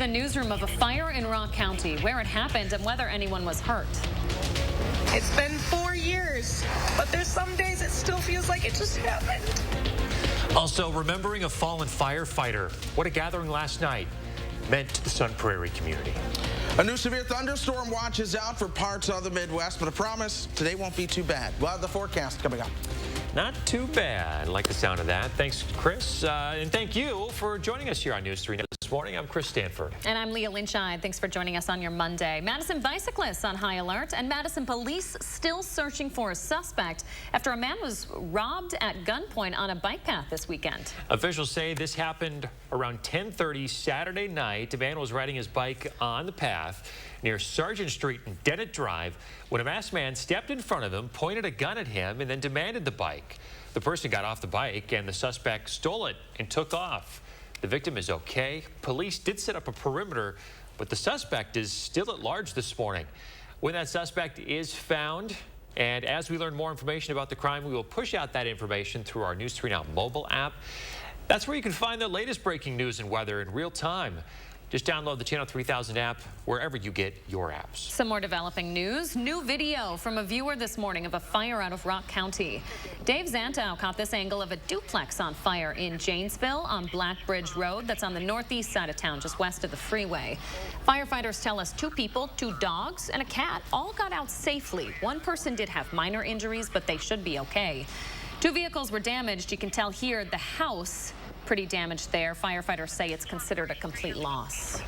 the newsroom of a fire in Rock County, where it happened and whether anyone was hurt. It's been 4 years, but there's some days it still feels like it just happened. Also, remembering a fallen firefighter. What a gathering last night meant to the Sun Prairie community. A new severe thunderstorm watch is out for parts of the Midwest, but I promise today won't be too bad. We'll have the forecast coming up. Not too bad. Like the sound of that. Thanks, Chris. And thank you for joining us here on News 3 this morning. I'm Chris Stanford. And I'm Leah Lynchide. Thanks for joining us on your Monday. Madison bicyclists on high alert, and Madison police still searching for a suspect after a man was robbed at gunpoint on a bike path this weekend. Officials say this happened around 10:30 Saturday night. A man was riding his bike on the path near Sargent Street and Dennett Drive when a masked man stepped in front of him, pointed a gun at him, and then demanded the bike. The person got off the bike and the suspect stole it and took off. The victim is okay. Police did set up a perimeter, but the suspect is still at large this morning. When that suspect is found, and as we learn more information about the crime, we will push out that information through our News 3 Now mobile app. That's where you can find the latest breaking news and weather in real time. Just download the Channel 3000 app wherever you get your apps. Some more developing news. New video from a viewer this morning of a fire out of Rock County. Dave Zantow caught this angle of a duplex on fire in Janesville on Black Bridge Road. That's on the northeast side of town, just west of the freeway. Firefighters tell us 2 people, 2 dogs, and a cat all got out safely. One person did have minor injuries, but they should be okay. 2 vehicles were damaged. You can tell here the house pretty damaged there. Firefighters say it's considered a complete loss.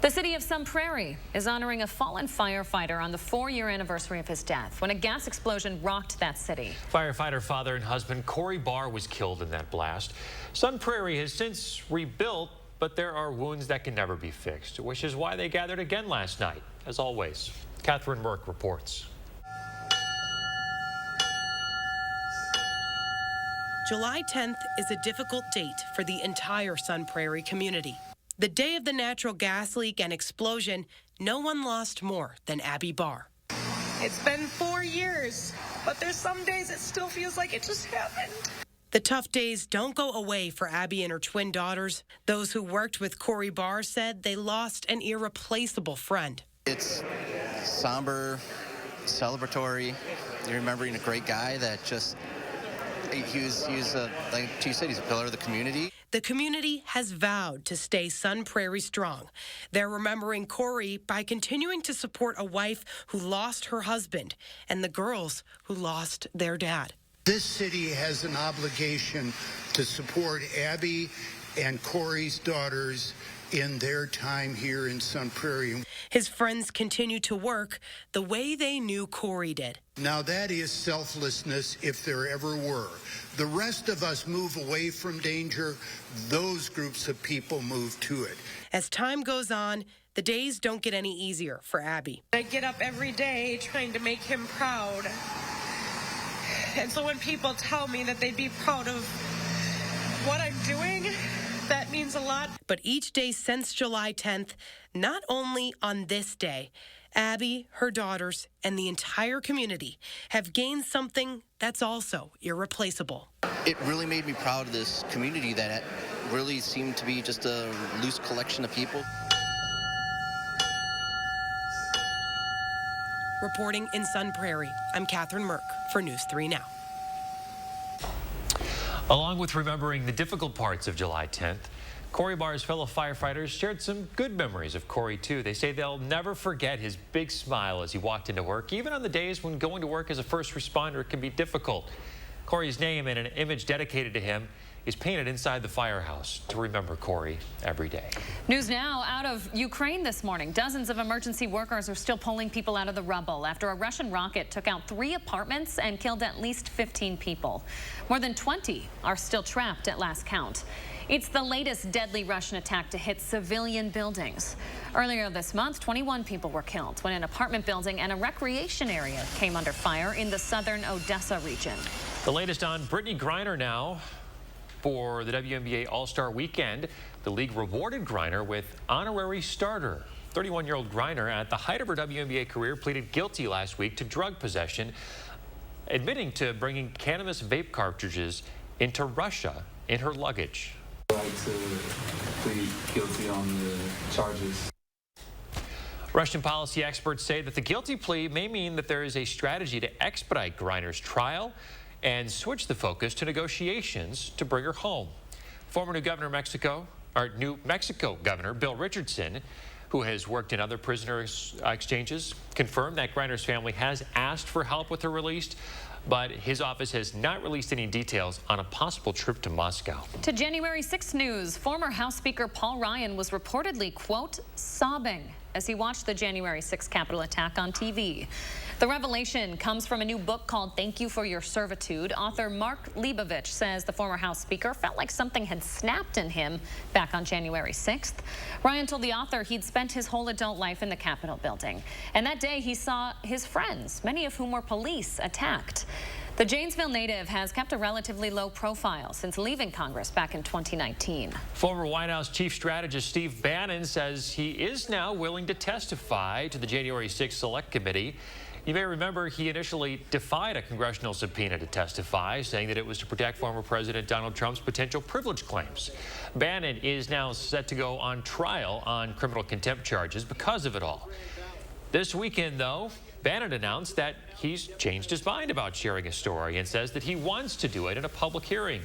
The city of Sun Prairie is honoring a fallen firefighter on the 4-year anniversary of his death when a gas explosion rocked that city. Firefighter father and husband Corey Barr was killed in that blast. Sun Prairie has since rebuilt, but there are wounds that can never be fixed, which is why they gathered again last night. As always, Catherine Merck reports. July 10th is a difficult date for the entire Sun Prairie community. The day of the natural gas leak and explosion, no one lost more than Abby Barr. It's been 4 years, but there's some days it still feels like it just happened. The tough days don't go away for Abby and her twin daughters. Those who worked with Corey Barr said they lost an irreplaceable friend. It's somber, celebratory. You're remembering a great guy that just... He was like you said, he's a pillar of the community. The community has vowed to stay Sun Prairie strong. They're remembering Corey by continuing to support a wife who lost her husband and the girls who lost their dad. This city has an obligation to support Abby and Corey's daughters in their time here in Sun Prairie. His friends continue to work the way they knew Corey did. Now that is selflessness if there ever were. The rest of us move away from danger. Those groups of people move to it. As time goes on, the days don't get any easier for Abby. I get up every day trying to make him proud. And so when people tell me that they'd be proud of what I'm doing, that means a lot. But each day since July 10th, not only on this day, Abby, her daughters, and the entire community have gained something that's also irreplaceable. It really made me proud of this community that really seemed to be just a loose collection of people. Reporting in Sun Prairie, I'm Catherine Merck for News 3 Now. Along with remembering the difficult parts of July 10th, Corey Barr's fellow firefighters shared some good memories of Corey, too. They say they'll never forget his big smile as he walked into work, even on the days when going to work as a first responder can be difficult. Corey's name and an image dedicated to him is painted inside the firehouse to remember Corey every day. News now out of Ukraine this morning. Dozens of emergency workers are still pulling people out of the rubble after a Russian rocket took out 3 apartments and killed at least 15 people. More than 20 are still trapped at last count. It's the latest deadly Russian attack to hit civilian buildings. Earlier this month, 21 people were killed when an apartment building and a recreation area came under fire in the southern Odessa region. The latest on Brittany Griner now. For the WNBA All-Star Weekend, the league rewarded Griner with honorary starter. 31-year-old Griner, at the height of her WNBA career, pleaded guilty last week to drug possession, admitting to bringing cannabis vape cartridges into Russia in her luggage. plead guilty on the charges. Russian policy experts say that the guilty plea may mean that there is a strategy to expedite Griner's trial and switch the focus to negotiations to bring her home. Former New Mexico Governor Bill Richardson, who has worked in other prisoner exchanges, confirmed that Griner's family has asked for help with her release, but his office has not released any details on a possible trip to Moscow. To January 6 news, former House Speaker Paul Ryan was reportedly, quote, sobbing as he watched the January 6 Capitol attack on TV. The revelation comes from a new book called Thank You for Your Servitude. Author Mark Leibovich says the former House Speaker felt like something had snapped in him back on January 6th. Ryan told the author he'd spent his whole adult life in the Capitol building. And that day he saw his friends, many of whom were police, attacked. The Janesville native has kept a relatively low profile since leaving Congress back in 2019. Former White House Chief Strategist Steve Bannon says he is now willing to testify to the January 6th Select Committee. You may remember he initially defied a congressional subpoena to testify, saying that it was to protect former President Donald Trump's potential privilege claims. Bannon is now set to go on trial on criminal contempt charges because of it all. This weekend, though, Bannon announced that he's changed his mind about sharing a story and says that he wants to do it in a public hearing.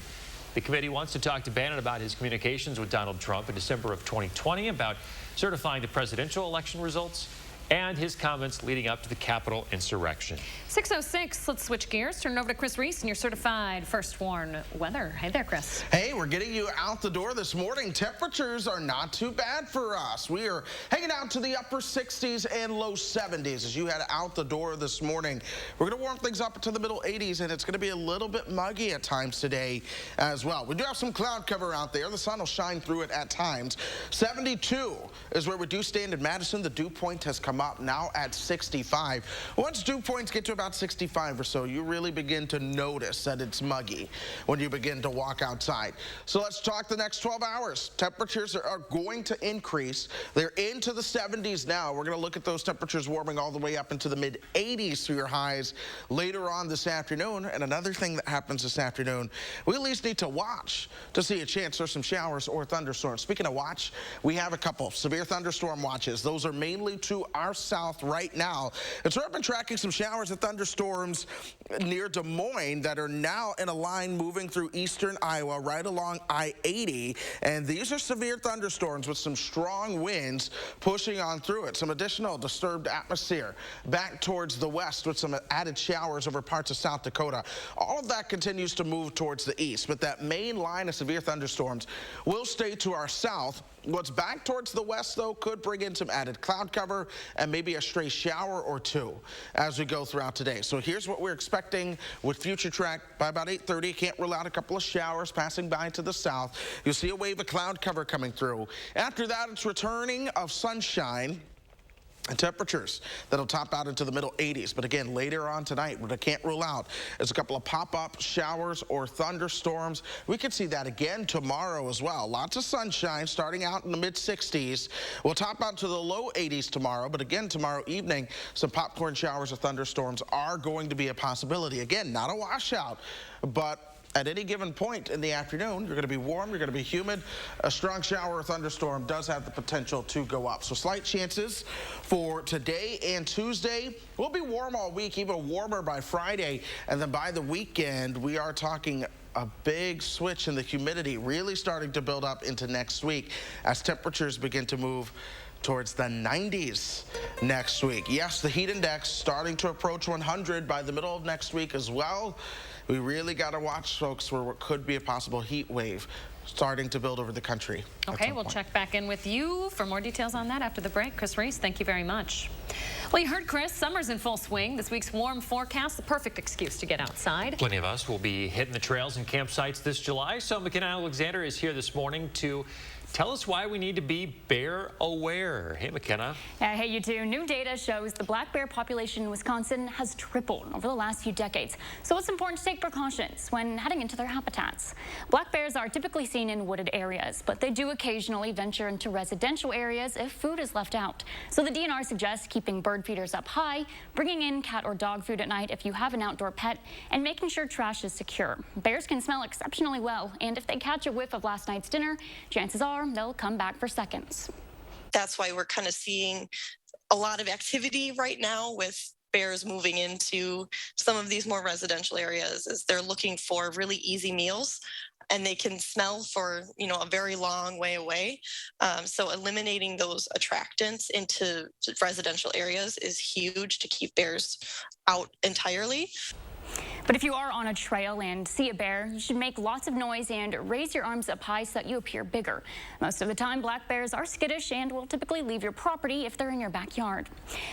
The committee wants to talk to Bannon about his communications with Donald Trump in December of 2020 about certifying the presidential election results and his comments leading up to the Capitol insurrection. 6:06, let's switch gears. Turn it over to Chris Reese and your certified First Warn weather. Hey there, Chris. Hey, we're getting you out the door this morning. Temperatures are not too bad for us. We are hanging out to the upper 60s and low 70s as you head out the door this morning. We're going to warm things up to the middle 80s, and it's going to be a little bit muggy at times today as well. We do have some cloud cover out there. The sun will shine through it at times. 72 is where we do stand in Madison. The dew point has come up now at 65. Once dew points get to about 65 or so, you really begin to notice that it's muggy when you begin to walk outside. So let's talk the next 12 hours. Temperatures are going to increase. They're into the 70s now. We're going to look at those temperatures warming all the way up into the mid 80s for your highs later on this afternoon. And another thing that happens this afternoon, we at least need to watch to see a chance for some showers or thunderstorms. Speaking of watch, we have a couple severe thunderstorm watches. Those are mainly to our south right now. And so I've been tracking some showers and thunderstorms near Des Moines that are now in a line moving through eastern Iowa right along I-80. And these are severe thunderstorms with some strong winds pushing on through it. Some additional disturbed atmosphere back towards the west with some added showers over parts of South Dakota. All of that continues to move towards the east, but that main line of severe thunderstorms will stay to our south. What's back towards the west, though, could bring in some added cloud cover and maybe a stray shower or two as we go throughout today. So here's what we're expecting with Future Track by about 8:30. Can't rule out a couple of showers passing by to the south. You'll see a wave of cloud cover coming through. After that, it's returning of sunshine and temperatures that'll top out into the middle 80s. But again, later on tonight, what I can't rule out is a couple of pop-up showers or thunderstorms. We could see that again tomorrow as well. Lots of sunshine starting out in the mid 60s. We'll top out to the low 80s tomorrow. But again, tomorrow evening, some popcorn showers or thunderstorms are going to be a possibility. Again, not a washout, but at any given point in the afternoon, you're going to be warm, you're going to be humid. A strong shower or thunderstorm does have the potential to go up. So slight chances for today and Tuesday. We'll be warm all week, even warmer by Friday. And then by the weekend, we are talking a big switch in the humidity really starting to build up into next week as temperatures begin to move towards the 90s next week. Yes, the heat index starting to approach 100 by the middle of next week as well. We really got to watch, folks, for what could be a possible heat wave starting to build over the country. Okay, we'll check back in with you for more details on that after the break. Chris Reese, thank you very much. Well, you heard Chris, summer's in full swing. This week's warm forecast, the perfect excuse to get outside. Plenty of us will be hitting the trails and campsites this July. So McKenna Alexander is here this morning to tell us why we need to be bear aware. Hey, McKenna. Hey, you two. New data shows the black bear population in Wisconsin has tripled over the last few decades. So it's important to take precautions when heading into their habitats. Black bears are typically seen in wooded areas, but they do occasionally venture into residential areas if food is left out. So the DNR suggests keeping bird feeders up high, bringing in cat or dog food at night if you have an outdoor pet, and making sure trash is secure. Bears can smell exceptionally well, and if they catch a whiff of last night's dinner, chances are are, they'll come back for seconds. That's why we're kind of seeing a lot of activity right now with bears moving into some of these more residential areas, is they're looking for really easy meals, and they can smell for, a very long way away. So eliminating those attractants into residential areas is huge to keep bears out entirely. But if you are on a trail and see a bear, you should make lots of noise and raise your arms up high so that you appear bigger. Most of the time, black bears are skittish and will typically leave your property if they're in your backyard.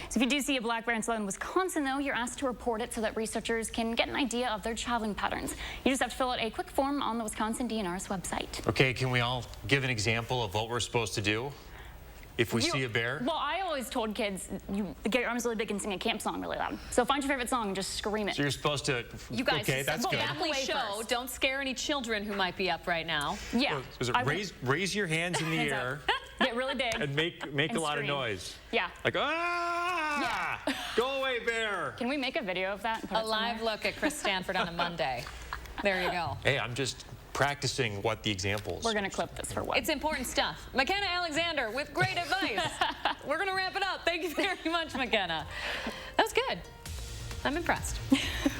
So if you do see a black bear in southern Wisconsin, though, you're asked to report it so that researchers can get an idea of their traveling patterns. You just have to fill out a quick form on the Wisconsin DNR's website. Okay, can we all give an example of what we're supposed to do if we see a bear? Well, I always told kids, you get your arms really big and sing a camp song really loud. So find your favorite song and just scream it. So you're supposed to, you guys, okay, that's good. Exactly show, don't scare any children who might be up right now. Yeah. So raise your hands in the air. Get really big. And make a lot of noise. Yeah. Like, ah! Yeah. Go away, bear. Can we make a video of that and put a live look at Chris Stanford on a Monday. There you go. Hey, I'm just practicing what the examples. We're going to clip this for what? It's important stuff. McKenna Alexander with great advice. We're going to wrap it up. Thank you very much, McKenna. That was good. I'm impressed.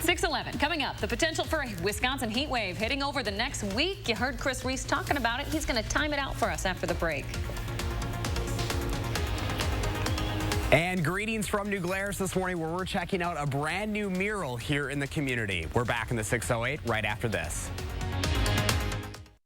6:11 coming up. The potential for a Wisconsin heat wave hitting over the next week. You heard Chris Reese talking about it. He's going to time it out for us after the break. And greetings from New Glarus this morning, where we're checking out a brand new mural here in the community. We're back in the 608 right after this.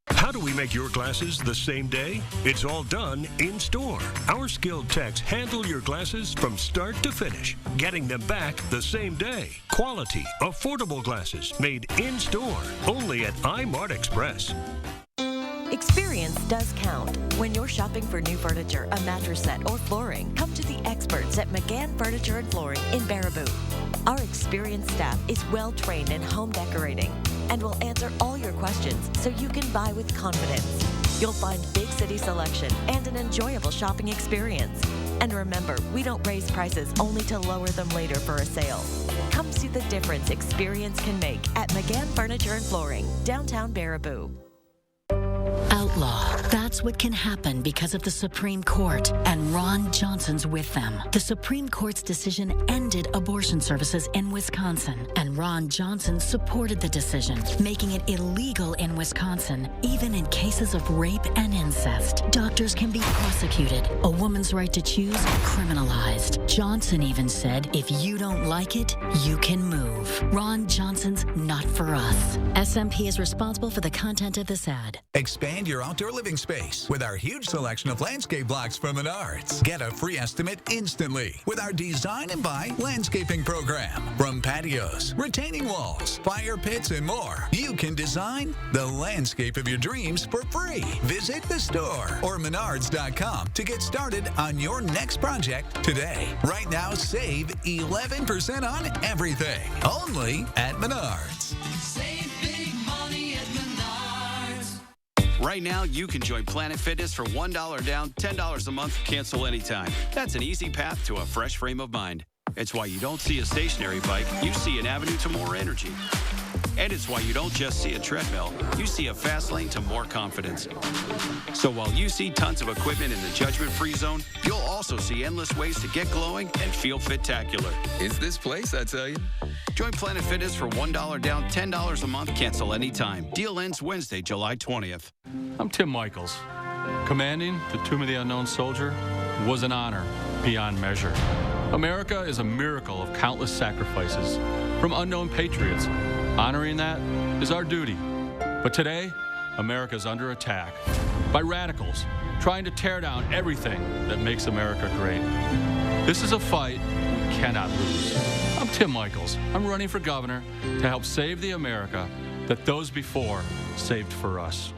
How do we make your glasses the same day? It's all done in store. Our skilled techs handle your glasses from start to finish, getting them back the same day. Quality, affordable glasses made in store, only at iMart Express. Experience does count. When you're shopping for new furniture, a mattress set, or flooring, come to the experts at McGann Furniture and Flooring in Baraboo. Our experienced staff is well-trained in home decorating and will answer all your questions so you can buy with confidence. You'll find big city selection and an enjoyable shopping experience. And remember, we don't raise prices only to lower them later for a sale. Come see the difference experience can make at McGann Furniture and Flooring, downtown Baraboo. Outlaw. That's what can happen because of the Supreme Court, and Ron Johnson's with them. The Supreme Court's decision ended abortion services in Wisconsin, and Ron Johnson supported the decision, making it illegal in Wisconsin, even in cases of rape and incest. Doctors can be prosecuted, a woman's right to choose criminalized. Johnson even said, if you don't like it, you can move. Ron Johnson's not for us. SMP is responsible for the content of this ad. Expand your outdoor living space with our huge selection of landscape blocks from Menards. Get a free estimate instantly with our Design and Buy landscaping program. From patios, retaining walls, fire pits, and more, you can design the landscape of your dreams for free. Visit the store or Menards.com to get started on your next project today. Right now, save 11% on everything. Only at Menards. Save big money at Menards. Right now, you can join Planet Fitness for $1 down, $10 a month, cancel anytime. That's an easy path to a fresh frame of mind. It's why you don't see a stationary bike, you see an avenue to more energy. And it's why you don't just see a treadmill, you see a fast lane to more confidence. So while you see tons of equipment in the judgment-free zone, you'll also see endless ways to get glowing and feel fit-tacular. It's this place, I tell you. Join Planet Fitness for $1 down, $10 a month, cancel anytime. Deal ends Wednesday, July 20th. I'm Tim Michaels. Commanding the Tomb of the Unknown Soldier was an honor beyond measure. America is a miracle of countless sacrifices from unknown patriots. Honoring that is our duty. But today, America is under attack by radicals trying to tear down everything that makes America great. This is a fight we cannot lose. I'm Tim Michaels. I'm running for governor to help save the America that those before saved for us.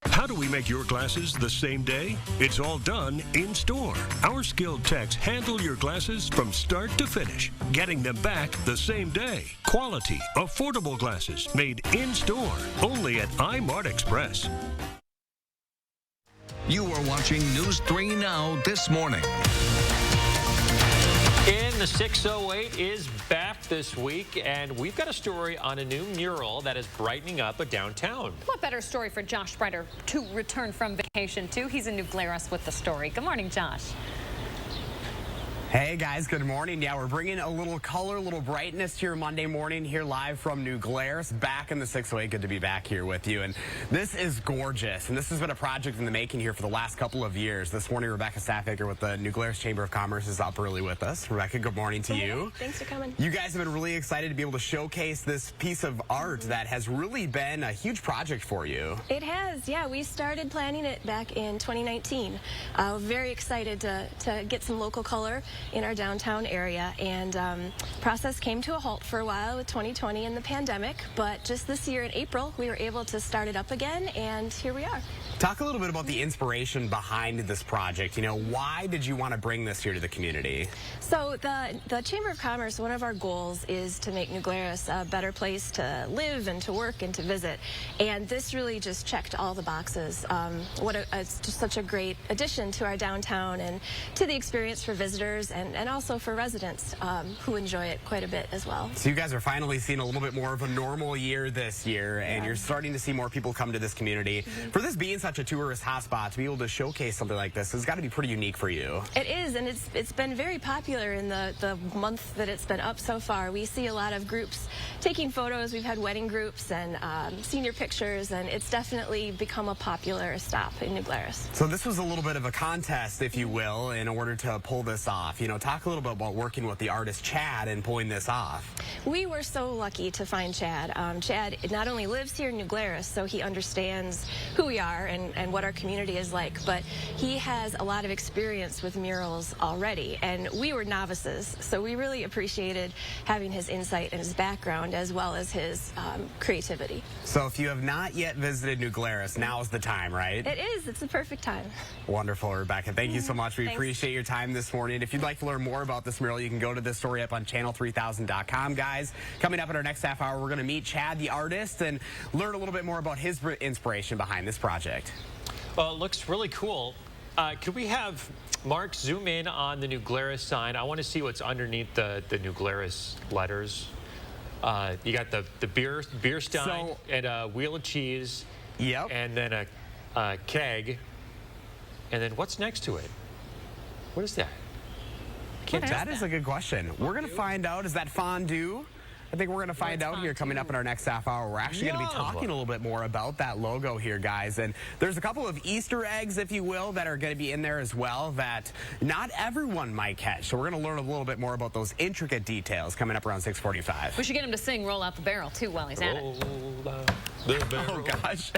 How do we make your glasses the same day? It's all done in store. Our skilled techs handle your glasses from start to finish, getting them back the same day. Quality, affordable glasses made in store, only at iMart Express. You are watching News 3 Now this morning. In the 608 is back this week, and we've got a story on a new mural that is brightening up a downtown. What better story for Josh Spreiter to return from vacation to? He's in New Glarus with the story. Good morning, Josh. Hey guys, good morning. Yeah, we're bringing a little color, a little brightness to your Monday morning here live from New Glarus, back in the 608. Good to be back here with you. And this is gorgeous. And this has been a project in the making here for the last couple of years. This morning, Rebecca Staffaker with the New Glarus Chamber of Commerce is up early with us. Rebecca, good morning to you. Thanks for coming. You guys have been really excited to be able to showcase this piece of art that has really been a huge project for you. It has, yeah. We started planning it back in 2019. Very excited to get some local color in our downtown area, and process came to a halt for a while with 2020 and the pandemic, but just this year in April we were able to start it up again, and here we are. Talk a little bit about the inspiration behind this project. You know, why did you want to bring this here to the community? So the Chamber of Commerce, one of our goals is to make New Glarus a better place to live and to work and to visit, and this really just checked all the boxes. It's just such a great addition to our downtown and to the experience for visitors and also for residents who enjoy it quite a bit as well. So you guys are finally seeing a little bit more of a normal year this year, and you're starting to see more people come to this community. For this being such a tourist hotspot, to be able to showcase something like this has got to be pretty unique for you. It is, and it's been very popular in the month that it's been up so far. We see a lot of groups taking photos. We've had wedding groups and senior pictures, and it's definitely become a popular stop in New Glarus. So this was a little bit of a contest, if you will, in order to pull this off. You know, talk a little bit about working with the artist Chad and pulling this off. We were so lucky to find Chad. Chad not only lives here in New Glarus, so he understands who we are and what our community is like, but he has a lot of experience with murals already, and we were novices, so we really appreciated having his insight and his background as well as his creativity. So if you have not yet visited New Glarus, now is the time, right? It is. It's the perfect time. Wonderful, Rebecca. Thank you so much. We Thanks. appreciate your time this morning. If you'd like to learn more about this mural, you can go to this story up on channel3000.com, guys. Coming up in our next half hour, we're going to meet Chad, the artist, and learn a little bit more about his inspiration behind this project. Well, it looks really cool. Could we have Mark zoom in on the New Glarus sign? I want to see what's underneath the New Glarus letters. You got the beer stein and a wheel of cheese. Yep. And then a keg. And then what's next to it? What is that? That is a good question. We're going to find out. Is that fondue? I think we're going to find out here coming up in our next half hour. We're actually going to be talking a little bit more about that logo here, guys. And there's a couple of Easter eggs, if you will, that are going to be in there as well that not everyone might catch. So we're going to learn a little bit more about those intricate details coming up around 6:45. We should get him to sing Roll Out the Barrel, too, while he's at it. Roll out the barrel. Oh, gosh.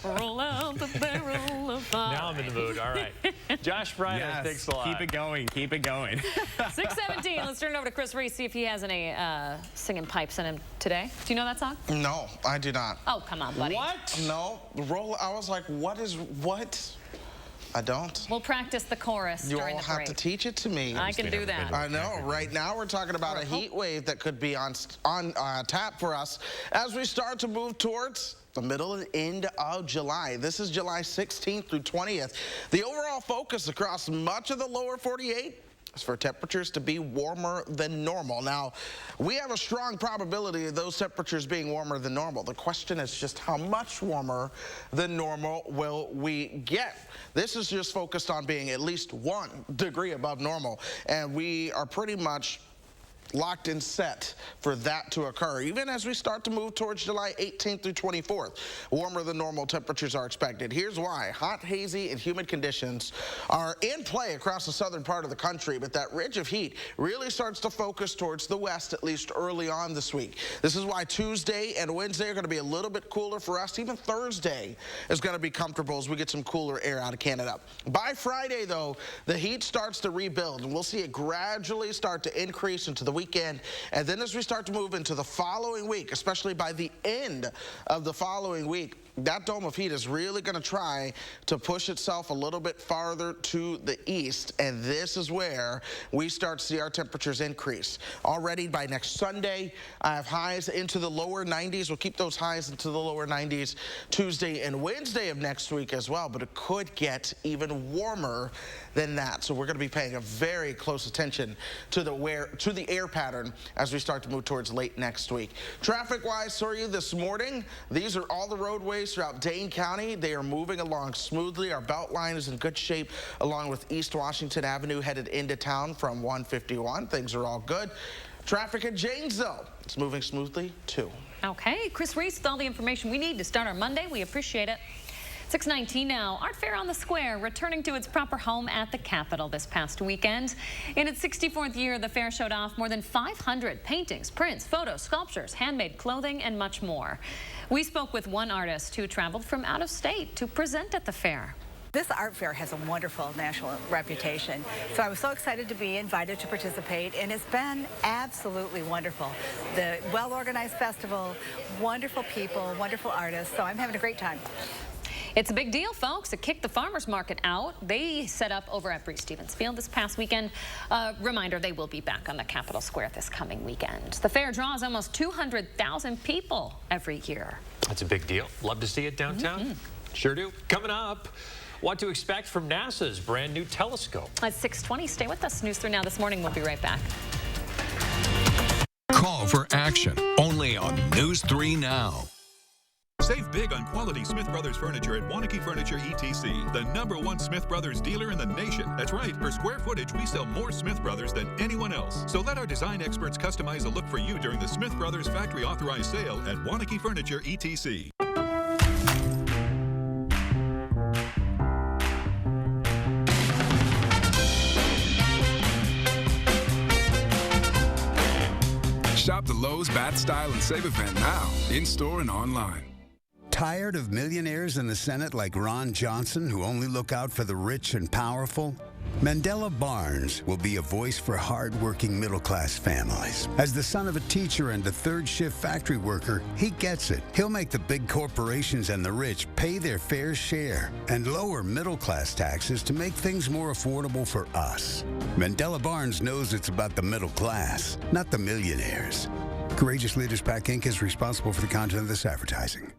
Roll out the barrel of fire. Now I'm in the mood. All right. Josh Spreiter, Yes, thanks a lot. keep it going. Keep it going. 6:17. Let's turn it over to Chris Reese, see if he has any singing pipes in him today. Do you know that song? No, I do not. Oh, come on, buddy. What? No, I was like, what? I don't. We'll practice the chorus You during all the have break. to teach it to me. I can do that. I know. Right now we're talking about a heat wave that could be on tap for us as we start to move towards the middle and end of July. This is July 16th through 20th. The overall focus across much of the lower 48 is for temperatures to be warmer than normal. Now, we have a strong probability of those temperatures being warmer than normal. The question is just how much warmer than normal will we get? This is just focused on being at least 1 degree above normal, and we are pretty much locked and set for that to occur. Even as we start to move towards July 18th through 24th, warmer than normal temperatures are expected. Here's why. Hot, hazy, and humid conditions are in play across the southern part of the country, but that ridge of heat really starts to focus towards the west, at least early on this week. This is why Tuesday and Wednesday are going to be a little bit cooler for us. Even Thursday is going to be comfortable as we get some cooler air out of Canada. By Friday, though, the heat starts to rebuild, and we'll see it gradually start to increase into the weekend, and then as we start to move into the following week, especially by the end of the following week, that dome of heat is really going to try to push itself a little bit farther to the east, and this is where we start to see our temperatures increase. Already by next Sunday, I have highs into the lower 90s. We'll keep those highs into the lower 90s Tuesday and Wednesday of next week as well, but it could get even warmer than that. So we're going to be paying a very close attention to the air pattern as we start to move towards late next week. Traffic-wise for you this morning, these are all the roadways throughout Dane County. They are moving along smoothly. Our belt line is in good shape along with East Washington Avenue headed into town from 151. Things are all good. Traffic in Janesville, it's moving smoothly too. Okay, Chris Reese with all the information we need to start our Monday. We appreciate it. 6:19 now. Art Fair on the Square returning to its proper home at the Capitol this past weekend. In its 64th year, the fair showed off more than 500 paintings, prints, photos, sculptures, handmade clothing, and much more. We spoke with one artist who traveled from out of state to present at the fair. This art fair has a wonderful national reputation, so I was so excited to be invited to participate, and it's been absolutely wonderful. The well-organized festival, wonderful people, wonderful artists, so I'm having a great time. It's a big deal, folks. It kicked the farmers market out. They set up over at Breeze Stevens Field this past weekend. Reminder, they will be back on the Capitol Square this coming weekend. The fair draws almost 200,000 people every year. That's a big deal. Love to see it downtown. Sure do. Coming up, what to expect from NASA's brand new telescope. At 6:20, stay with us. News 3 Now this morning. We'll be right back. Call for action only on News 3 Now. Save big on quality Smith Brothers furniture at Wanakee Furniture ETC, the #1 Smith Brothers dealer in the nation. That's right, per square footage, we sell more Smith Brothers than anyone else. So let our design experts customize a look for you during the Smith Brothers factory authorized sale at Wanakee Furniture ETC. Shop the Lowe's Bat Style and Save event now, in-store and online. Tired of millionaires in the Senate like Ron Johnson who only look out for the rich and powerful? Mandela Barnes will be a voice for hard-working middle-class families. As the son of a teacher and a third-shift factory worker, he gets it. He'll make the big corporations and the rich pay their fair share and lower middle-class taxes to make things more affordable for us. Mandela Barnes knows it's about the middle class, not the millionaires. Courageous Leaders PAC Inc. is responsible for the content of this advertising.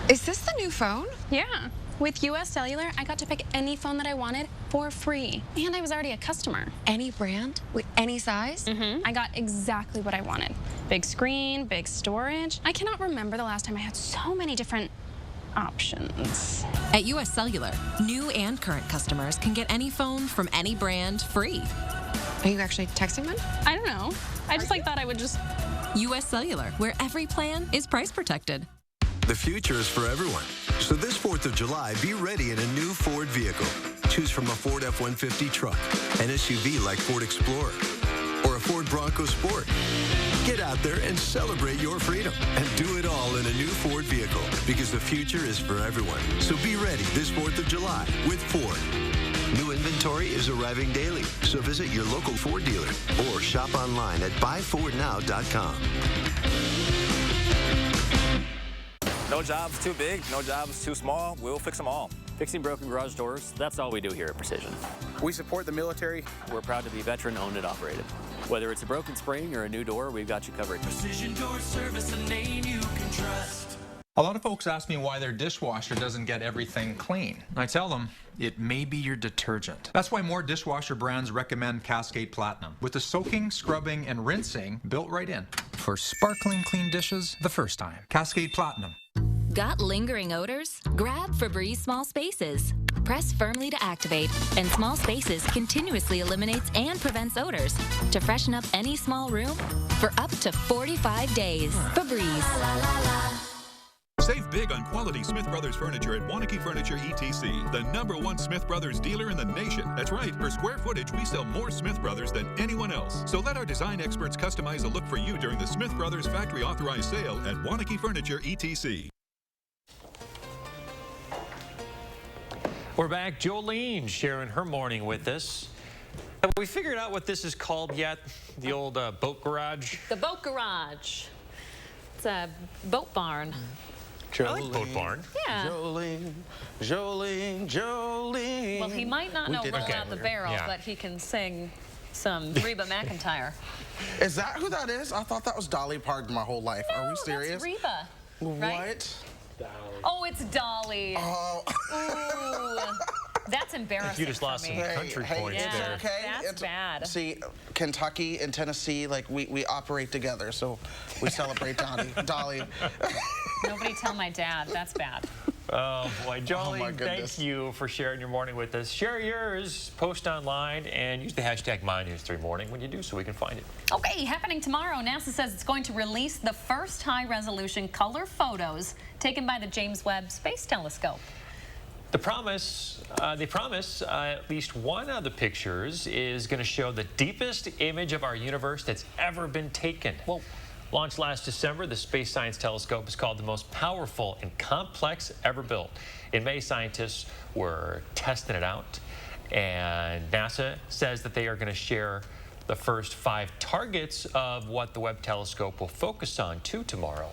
Is this the new phone? Yeah. With US Cellular, I got to pick any phone that I wanted for free. And I was already a customer. Any brand? With any size? I got exactly what I wanted. Big screen, big storage. I cannot remember the last time I had so many different options. At US Cellular, new and current customers can get any phone from any brand free. Are you actually texting them? I don't know. I just thought I would just... US Cellular, where every plan is price protected. The future is for everyone. So this 4th of July, be ready in a new Ford vehicle. Choose from a Ford F-150 truck, an SUV like Ford Explorer, or a Ford Bronco Sport. Get out there and celebrate your freedom and do it all in a new Ford vehicle because the future is for everyone. So be ready this 4th of July with Ford. New inventory is arriving daily, so visit your local Ford dealer or shop online at buyfordnow.com. No job's too big, no job's too small. We'll fix them all. Fixing broken garage doors, that's all we do here at Precision. We support the military. We're proud to be veteran-owned and operated. Whether it's a broken spring or a new door, we've got you covered. Precision Door Service, a name you can trust. A lot of folks ask me why their dishwasher doesn't get everything clean. I tell them, it may be your detergent. That's why more dishwasher brands recommend Cascade Platinum, with the soaking, scrubbing, and rinsing built right in. For sparkling clean dishes the first time. Cascade Platinum. Got lingering odors? Grab Febreze Small Spaces. Press firmly to activate, and Small Spaces continuously eliminates and prevents odors to freshen up any small room for up to 45 days. Febreze. Save big on quality Smith Brothers furniture at Wanakee Furniture ETC, the #1 Smith Brothers dealer in the nation. That's right, per square footage, we sell more Smith Brothers than anyone else. So let our design experts customize a look for you during the Smith Brothers factory authorized sale at Wanakee Furniture ETC. We're back. Jolene sharing her morning with us. Have we figured out what this is called yet? The old boat garage? The boat garage. It's a boat barn. I like Boat Barn. Yeah. Jolene. Well, he might not know Roll Out the Barrel, but he can sing some Reba McEntire. Is that who that is? I thought that was Dolly Parton my whole life. No, Are we serious? That's Reba. Right? What? Dolly. Oh, it's Dolly. Oh. Ooh. That's embarrassing. You just lost some country points there. It's okay. That's bad. See, Kentucky and Tennessee, like we operate together, so we celebrate Dolly. Nobody tell my dad. That's bad. Oh boy, Jolly, my goodness. thank you for sharing your morning with us. Share yours, post online, and use the hashtag MyNews3Morning when you do so we can find it. Okay, happening tomorrow, NASA says it's going to release the first high-resolution color photos taken by the James Webb Space Telescope. They promise at least one of the pictures is going to show the deepest image of our universe that's ever been taken. Whoa. Launched last December, the Space Science Telescope is called the most powerful and complex ever built. In May, scientists were testing it out, and NASA says that they are going to share the first 5 targets of what the Webb Telescope will focus on tomorrow.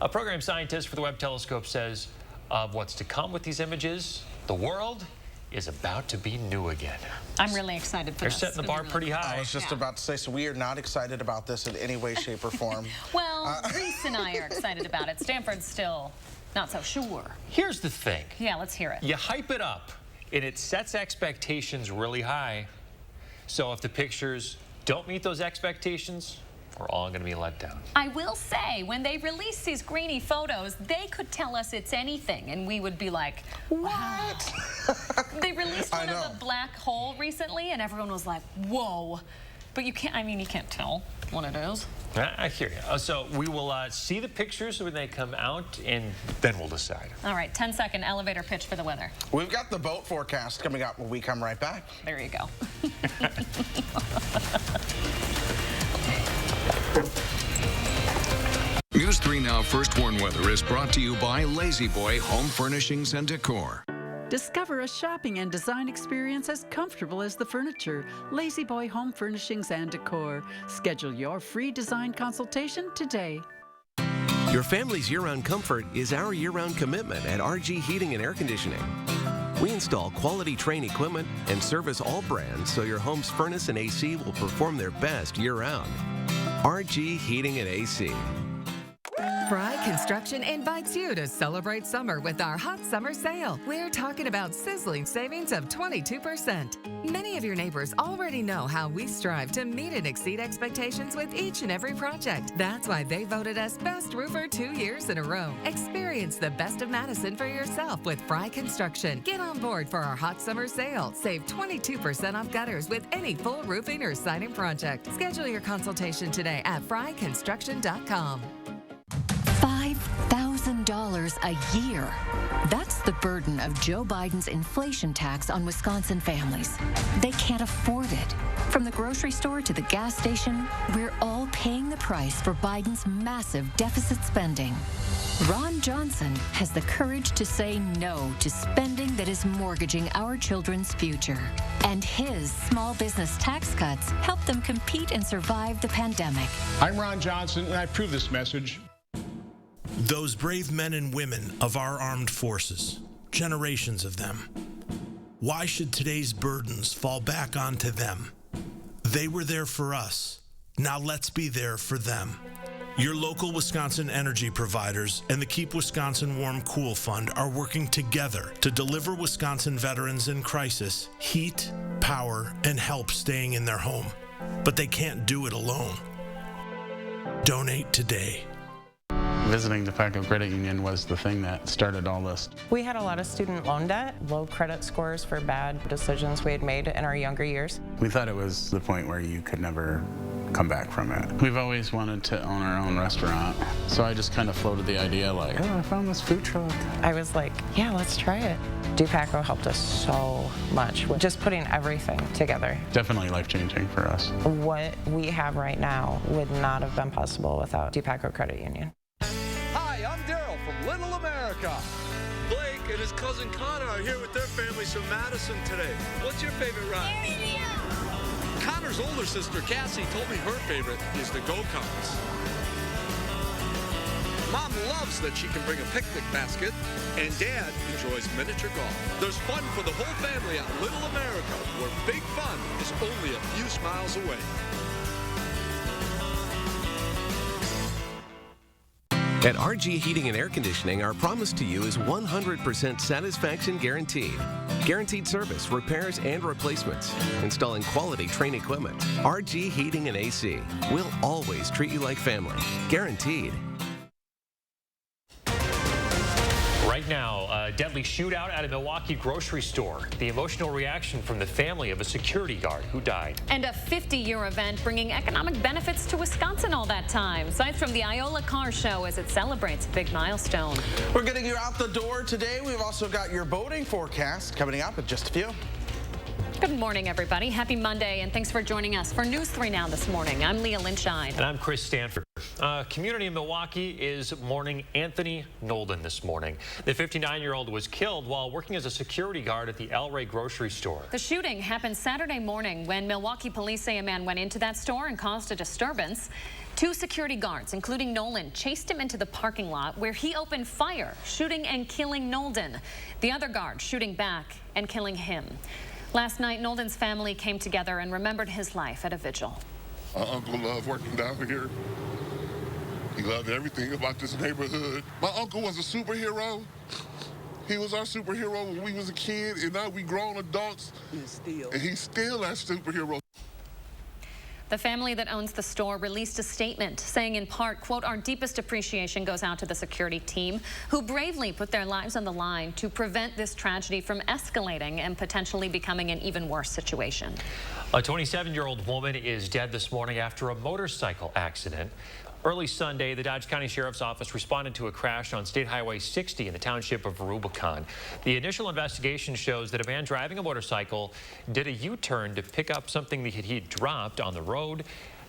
A program scientist for the Webb Telescope says of what's to come with these images, the world is about to be new again. I'm really excited for this. They're setting the bar pretty high. I was just about to say, so we are not excited about this in any way, shape, or form. Well, Reese and I are excited about it. Stanford's still not so sure. Here's the thing. Yeah, let's hear it. You hype it up, and it sets expectations really high. So if the pictures don't meet those expectations, we're all going to be let down. I will say, when they release these grainy photos, they could tell us it's anything, and we would be like, what? They released one of the black hole recently, and everyone was like, whoa. But you can't, I mean, you can't tell what it is. I hear you. So we will see the pictures when they come out, and then we'll decide. All right, 10-second elevator pitch for the weather. We've got the boat forecast coming up when we come right back. There you go. News 3 Now First Warn Weather is brought to you by Lazy Boy Home Furnishings and Decor. Discover a shopping and design experience as comfortable as the furniture. Lazy Boy Home Furnishings and Decor. Schedule your free design consultation today. Your family's year-round comfort is our year-round commitment at RG Heating and Air Conditioning. We install quality Trane equipment and service all brands so your home's furnace and AC will perform their best year-round. RG Heating and AC. Fry Construction invites you to celebrate summer with our hot summer sale. We're talking about sizzling savings of 22%. Many of your neighbors already know how we strive to meet and exceed expectations with each and every project. That's why they voted us Best Roofer 2 years in a row. Experience the best of Madison for yourself with Fry Construction. Get on board for our hot summer sale. Save 22% off gutters with any full roofing or siding project. Schedule your consultation today at fryconstruction.com. $5,000 a year. That's the burden of Joe Biden's inflation tax on Wisconsin families. They can't afford it. From the grocery store to the gas station, we're all paying the price for Biden's massive deficit spending. Ron Johnson has the courage to say no to spending that is mortgaging our children's future. And his small business tax cuts help them compete and survive the pandemic. I'm Ron Johnson, and I approve this message. Those brave men and women of our armed forces, generations of them. Why should today's burdens fall back onto them? They were there for us. Now let's be there for them. Your local Wisconsin energy providers and the Keep Wisconsin Warm Cool Fund are working together to deliver Wisconsin veterans in crisis heat, power, and help staying in their home. But they can't do it alone. Donate today. Visiting DePaco Credit Union was the thing that started all this. We had a lot of student loan debt, low credit scores for bad decisions we had made in our younger years. We thought it was the point where you could never come back from it. We've always wanted to own our own restaurant, so I just kind of floated the idea like, oh, I found this food truck. I was like, yeah, let's try it. DePaco helped us so much with just putting everything together. Definitely life-changing for us. What we have right now would not have been possible without DePaco Credit Union. Hi, I'm Daryl from Little America. Blake and his cousin Connor are here with their families from Madison today. What's your favorite ride? Connor's older sister, Cassie, told me her favorite is the go-karts. Mom loves that she can bring a picnic basket, and Dad enjoys miniature golf. There's fun for the whole family at Little America, where big fun is only a few miles away. At RG Heating and Air Conditioning, our promise to you is 100% satisfaction guaranteed. Guaranteed service, repairs, and replacements. Installing quality Trane equipment. RG Heating and AC. We'll always treat you like family. Guaranteed. Right now, a deadly shootout at a Milwaukee grocery store. The emotional reaction from the family of a security guard who died. And a 50-year event bringing economic benefits to Wisconsin all that time. Sights from the Iola Car Show as it celebrates a big milestone. We're getting you out the door today. We've also got your boating forecast coming up in just a few. Good morning, everybody. Happy Monday, and thanks for joining us for News 3 Now this morning. I'm Leah Lynchine. And I'm Chris Stanford. A community in Milwaukee is mourning Anthony Nolden this morning. The 59-year-old was killed while working as a security guard at the El Rey grocery store. The shooting happened Saturday morning when Milwaukee police say a man went into that store and caused a disturbance. 2 security guards, including Nolan, chased him into the parking lot where he opened fire, shooting and killing Nolden. The other guard shooting back and killing him. Last night, Nolden's family came together and remembered his life at a vigil. My uncle loved working down here. He loved everything about this neighborhood. My uncle was a superhero. He was our superhero when we was a kid, and now we grown adults. And he's still our superhero. The family that owns the store released a statement saying in part, quote, "Our deepest appreciation goes out to the security team who bravely put their lives on the line to prevent this tragedy from escalating and potentially becoming an even worse situation." A 27-year-old woman is dead this morning after a motorcycle accident. Early Sunday, the Dodge County Sheriff's Office responded to a crash on State Highway 60 in the township of Rubicon. The initial investigation shows that a man driving a motorcycle did a U-turn to pick up something that he had dropped on the road.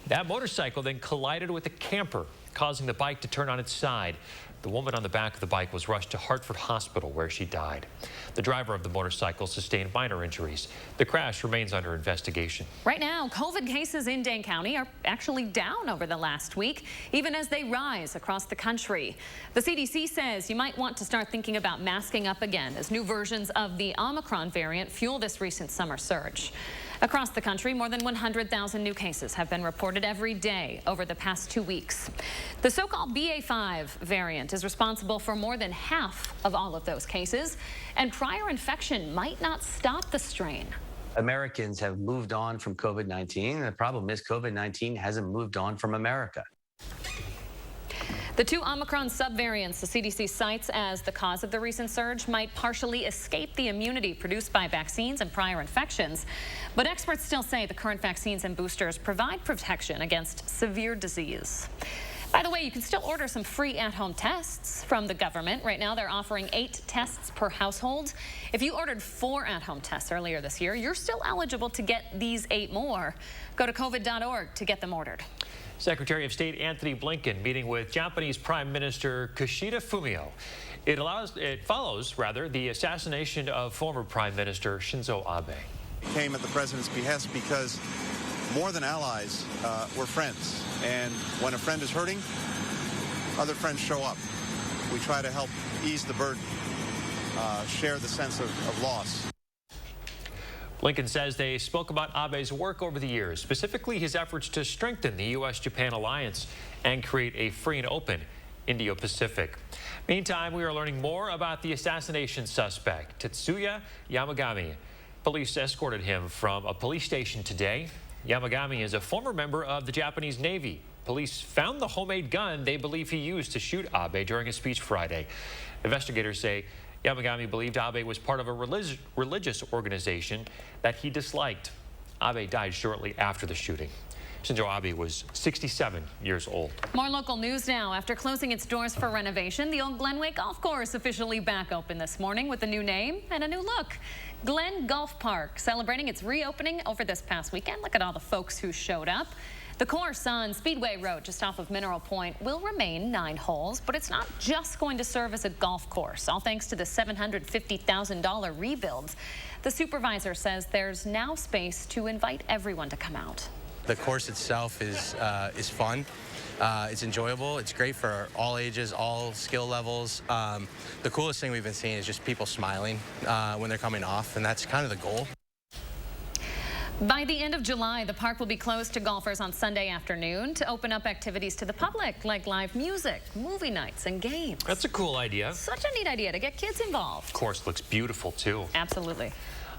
That motorcycle then collided with a camper, causing the bike to turn on its side. The woman on the back of the bike was rushed to Hartford Hospital, where she died. The driver of the motorcycle sustained minor injuries. The crash remains under investigation. Right now, COVID cases in Dane County are actually down over the last week, even as they rise across the country. The CDC says you might want to start thinking about masking up again as new versions of the Omicron variant fuel this recent summer surge. Across the country, more than 100,000 new cases have been reported every day over the past 2 weeks. The so-called BA.5 variant is responsible for more than half of all of those cases, and prior infection might not stop the strain. Americans have moved on from COVID-19. The problem is COVID-19 hasn't moved on from America. The 2 Omicron subvariants the CDC cites as the cause of the recent surge might partially escape the immunity produced by vaccines and prior infections. But experts still say the current vaccines and boosters provide protection against severe disease. By the way, you can still order some free at-home tests from the government. Right now, they're offering 8 tests per household. If you ordered 4 at-home tests earlier this year, you're still eligible to get these 8 more. Go to covid.org to get them ordered. Secretary of State Anthony Blinken meeting with Japanese Prime Minister Kishida Fumio. It follows the assassination of former Prime Minister Shinzo Abe. It came at the president's behest because more than allies, we're friends. And when a friend is hurting, other friends show up. We try to help ease the burden, share the sense of loss. Blinken says they spoke about Abe's work over the years, specifically his efforts to strengthen the U.S.-Japan alliance and create a free and open Indo-Pacific. Meantime, we are learning more about the assassination suspect, Tetsuya Yamagami. Police escorted him from a police station today. Yamagami is a former member of the Japanese Navy. Police found the homemade gun they believe he used to shoot Abe during a speech Friday. Investigators say Yamagami believed Abe was part of a religious organization that he disliked. Abe died shortly after the shooting. Shinzo Abe was 67 years old. More local news now. After closing its doors for renovation, the old Glenway Golf Course officially back open this morning with a new name and a new look. Glen Golf Park, celebrating its reopening over this past weekend. Look at all the folks who showed up. The course on Speedway Road just off of Mineral Point will remain 9 holes, but it's not just going to serve as a golf course, all thanks to the $750,000 rebuild. The supervisor says there's now space to invite everyone to come out. The course itself is fun. It's enjoyable. It's great for all ages, all skill levels. The coolest thing we've been seeing is just people smiling when they're coming off, and that's kind of the goal. By the end of July, the park will be closed to golfers on Sunday afternoon to open up activities to the public, like live music, movie nights, and games. That's a cool idea. Such a neat idea to get kids involved. Course looks beautiful, too. Absolutely.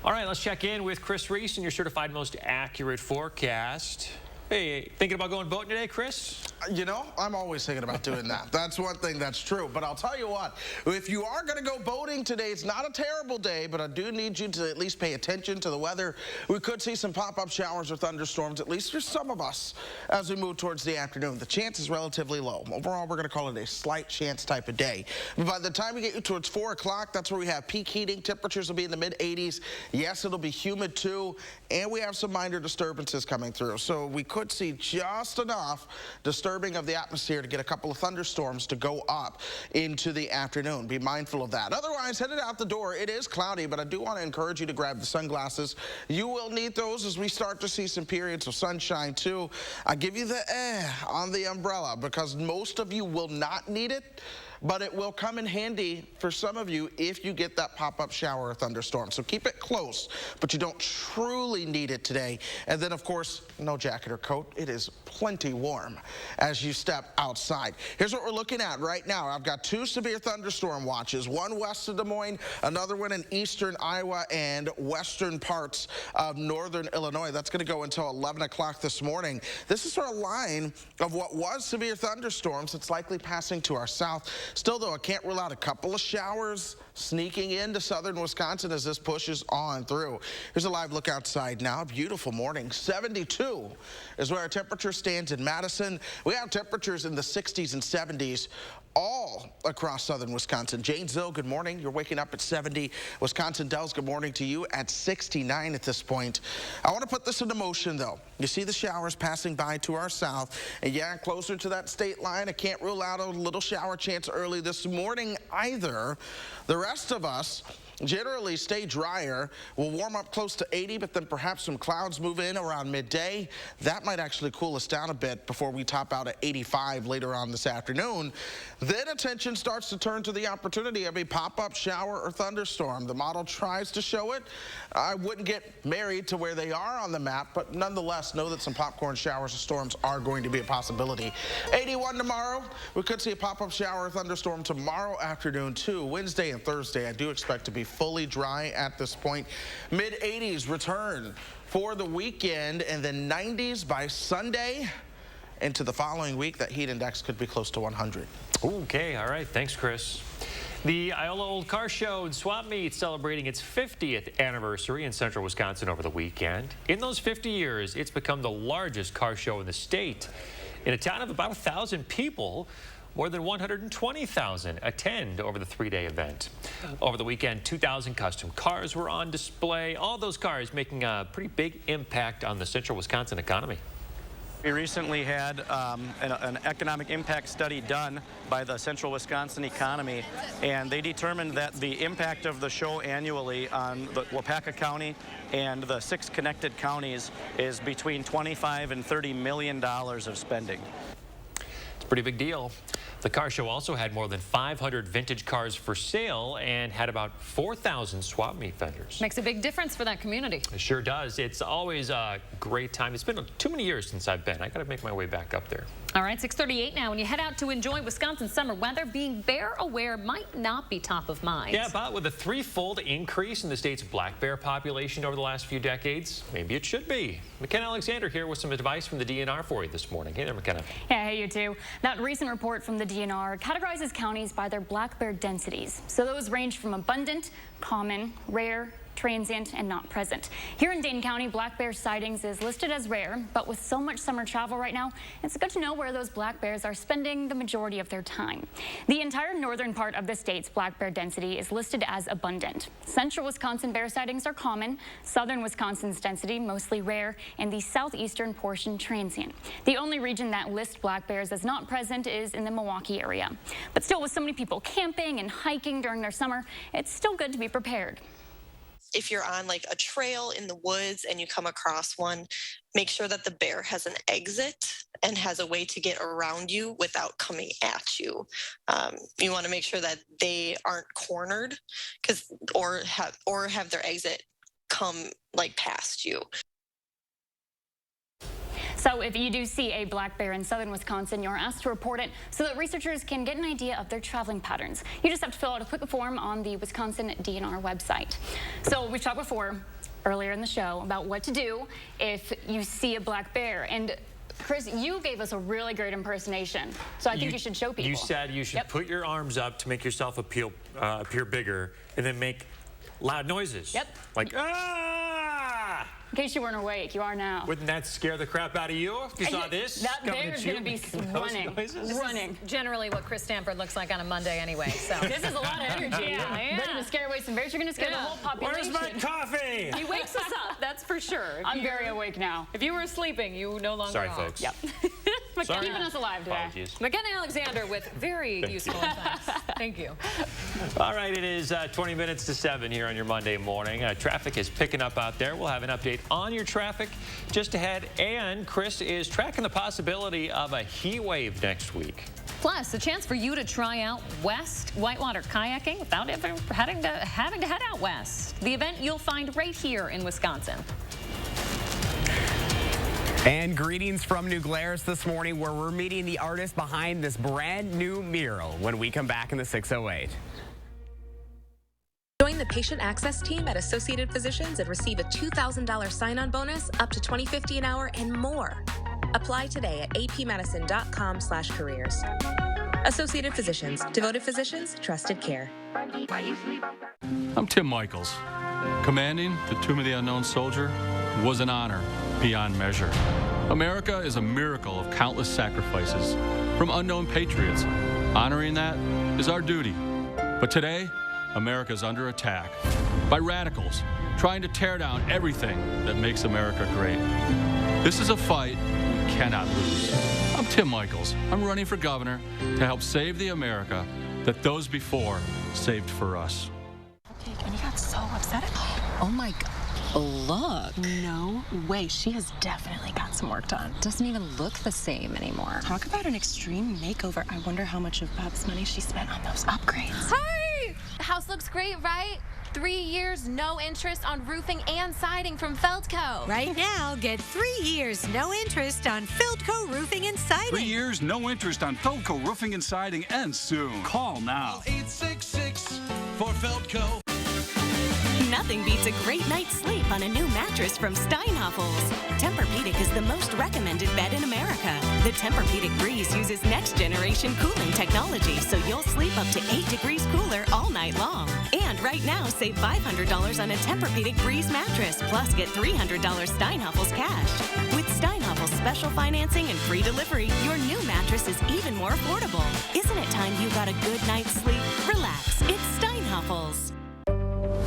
All right, let's check in with Chris Reese and your certified most accurate forecast. Hey, thinking about going boating today, Chris? You know, I'm always thinking about doing that. That's one thing that's true. But I'll tell you what, if you are going to go boating today, it's not a terrible day, but I do need you to at least pay attention to the weather. We could see some pop-up showers or thunderstorms, at least for some of us, as we move towards the afternoon. The chance is relatively low. Overall, we're going to call it a slight chance type of day. But by the time we get you towards 4 o'clock, that's where we have peak heating. Temperatures will be in the mid-80s. Yes, it'll be humid too, and we have some minor disturbances coming through. So we could see just enough disturbing of the atmosphere to get a couple of thunderstorms to go up into the afternoon. Be mindful of that. Otherwise, headed out the door, it is cloudy, but I do want to encourage you to grab the sunglasses. You will need those as we start to see some periods of sunshine too. I give you the on the umbrella because most of you will not need it, but it will come in handy for some of you if you get that pop-up shower or thunderstorm. So keep it close, but you don't truly need it today. And then, of course, no jacket or coat. It is plenty warm as you step outside. Here's what we're looking at right now. I've got 2 severe thunderstorm watches, one west of Des Moines, another one in eastern Iowa and western parts of northern Illinois. That's going to go until 11 o'clock this morning. This is our line of what was severe thunderstorms. It's likely passing to our south. Still, though, I can't rule out a couple of showers sneaking into southern Wisconsin as this pushes on through. Here's a live look outside now. Beautiful morning. 72 is where our temperature stands in Madison. We have temperatures in the 60s and 70s all across southern Wisconsin. Janesville, good morning. You're waking up at 70. Wisconsin Dells, good morning to you at 69 at this point. I want to put this into motion, though. You see the showers passing by to our south. And yeah, closer to that state line, I can't rule out a little shower chance early this morning either. The rest of us generally stay drier. We'll warm up close to 80, but then perhaps some clouds move in around midday. That might actually cool us down a bit before we top out at 85 later on this afternoon. Then attention starts to turn to the opportunity of a pop-up shower or thunderstorm. The model tries to show it. I wouldn't get married to where they are on the map, but nonetheless know that some popcorn showers or storms are going to be a possibility. 81 tomorrow. We could see a pop-up shower or thunderstorm tomorrow afternoon too. Wednesday and Thursday I do expect to be fully dry at this point. Mid-80s return for the weekend and then 90s by Sunday. Into the following week, that heat index could be close to 100. Okay, all right. Thanks, Chris. The Iola Old Car Show and Swap Meet celebrating its 50th anniversary in central Wisconsin over the weekend. In those 50 years, it's become the largest car show in the state. In a town of about 1,000 people, more than 120,000 attend over the 3-day event. Over the weekend, 2,000 custom cars were on display. All those cars making a pretty big impact on the central Wisconsin economy. We recently had an economic impact study done by the Central Wisconsin economy, and they determined that the impact of the show annually on the Waupaca County and the 6 connected counties is between $25 and $30 million of spending. It's a pretty big deal. The car show also had more than 500 vintage cars for sale and had about 4,000 swap meet vendors. Makes a big difference for that community. It sure does. It's always a great time. It's been too many years since I've been. I got to make my way back up there. All right, 6:38 now. When you head out to enjoy Wisconsin summer weather, being bear aware might not be top of mind. Yeah, but with a 3-fold increase in the state's black bear population over the last few decades, maybe it should be. McKenna Alexander here with some advice from the DNR for you this morning. Hey there, McKenna. Yeah, hey, you too. That recent report from the DNR categorizes counties by their black bear densities. So those range from abundant, common, rare, transient, and not present. Here in Dane County, black bear sightings is listed as rare, but with so much summer travel right now, it's good to know where those black bears are spending the majority of their time. The entire northern part of the state's black bear density is listed as abundant. Central Wisconsin bear sightings are common, southern Wisconsin's density mostly rare, and the southeastern portion transient. The only region that lists black bears as not present is in the Milwaukee area. But still, with so many people camping and hiking during their summer, it's still good to be prepared. if you're on like a trail in the woods and you come across one, make sure that the bear has an exit and has a way to get around you without coming at you. You want to make sure that they aren't cornered, or have their exit come like past you. So if you do see a black bear in southern Wisconsin, you're asked to report it so that researchers can get an idea of their traveling patterns. You just have to fill out a quick form on the Wisconsin DNR website. So we've talked before, earlier in the show, about what to do if you see a black bear. And Chris, you gave us a really great impersonation, so I think you should show people. You said you should put your arms up to make yourself appear bigger, and then make loud noises. Yep. Like, ah! In case you weren't awake, you are now. Wouldn't that scare the crap out of you if you saw this? That bear's going to be running. This is generally what Chris Stanford looks like on a Monday anyway. So this is a lot of energy. Yeah. Ready to scare away some bears. You're going to scare the whole population. Where's my coffee? He wakes us up, that's for sure. I'm very awake now. If you were sleeping, you no longer Sorry, are. folks. Yep. Sorry. Keeping us alive today. Apologies. McKenna Alexander with very useful advice. Thank you. All right, it is 20 minutes to 7 here on your Monday morning. Traffic is picking up out there. We'll have an update on your traffic just ahead. And Chris is tracking the possibility of a heat wave next week. Plus, a chance for you to try out West whitewater kayaking without ever having to head out west. The event you'll find right here in Wisconsin. And greetings from New Glarus this morning, where we're meeting the artist behind this brand new mural when we come back in the 608. Join the patient access team at Associated Physicians and receive a $2,000 sign-on bonus, up to $20.50 an hour, and more. Apply today at apmedicine.com/careers. Associated Physicians, devoted physicians, trusted care. I'm Tim Michaels. Commanding the Tomb of the Unknown Soldier was an honor beyond measure. America is a miracle of countless sacrifices from unknown patriots. Honoring that is our duty. But today, America is under attack by radicals trying to tear down everything that makes America great. This is a fight we cannot lose. I'm Tim Michaels. I'm running for governor to help save the America that those before saved for us. And you got so upset. Oh my God. Look. No way. She has definitely got some work done. Doesn't even look the same anymore. Talk about an extreme makeover. I wonder how much of Bob's money she spent on those upgrades. Hey! The house looks great, right? 3 years, no interest on roofing and siding from Feldco. Right now, get 3 years, no interest on Feldco Roofing and Siding. 3 years, no interest on Feldco Roofing and Siding, and soon. Call now. 866 for Feldco. Nothing beats a great night's sleep on a new mattress from Steinhoffels. Tempur-Pedic is the most recommended bed in America. The Tempur-Pedic Breeze uses next-generation cooling technology, so you'll sleep up to 8 degrees cooler all night long. And right now, save $500 on a Tempur-Pedic Breeze mattress, plus get $300 Steinhoffels cash. With Steinhoffels special financing and free delivery, your new mattress is even more affordable. Isn't it time you got a good night's sleep? Relax. It's Steinhoffels.